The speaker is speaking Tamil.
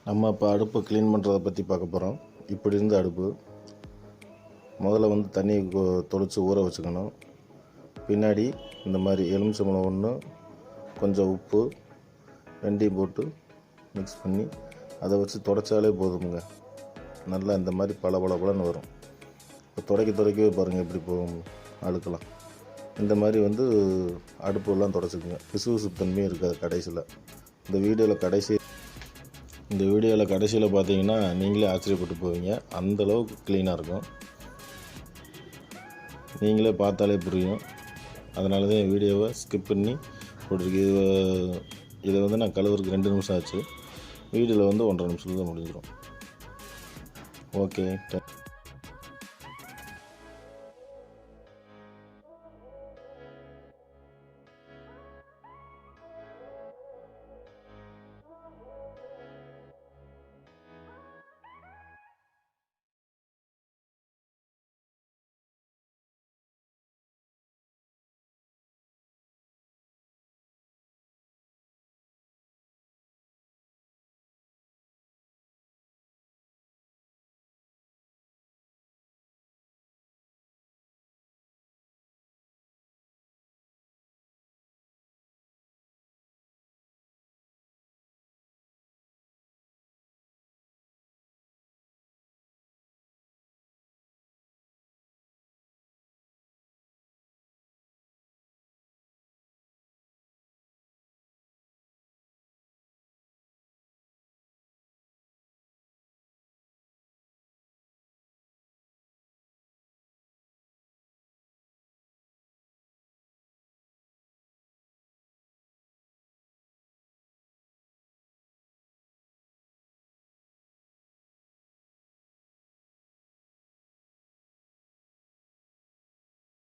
நம்ம இப்போ அடுப்பை க்ளீன் பண்ணுறதை பற்றி பார்க்க போகிறோம். இப்படி இருந்த அடுப்பு முதல்ல வந்து தண்ணி தொளிச்சு ஊற வச்சுக்கணும். பின்னாடி இந்த மாதிரி எலுமிச்சம்பழம் ஒன்று, கொஞ்சம் உப்பு, வெந்தயம் போட்டு மிக்ஸ் பண்ணி அதை வச்சு துடைச்சாலே போதுமுங்க. நல்லா இந்த மாதிரி பளபளன்னு வரும். இப்போ துடைக்கவே பாருங்கள் எப்படி போகும் அழுக்கலாம். இந்த மாதிரி வந்து அடுப்பெல்லாம் துடைச்சிக்குங்க. பிசுபிசு தன்மையும் இருக்காது கடைசியில். இந்த வீடியோவில் கடைசியில் பார்த்தீங்கன்னா நீங்களே ஆச்சரியப்பட்டு போவீங்க. அந்தளவுக்கு க்ளீனாக இருக்கும். நீங்களே பார்த்தாலே புரியும். அதனால தான் என் வீடியோவை ஸ்கிப் பண்ணி போட்டிருக்கு. இதை வந்து நான் கழுவுறதுக்கு 2 நிமிஷம் ஆச்சு. வீடியோவில் வந்து 1.5 நிமிஷத்தில் தான் முடிஞ்சிடும். Okay, thanks.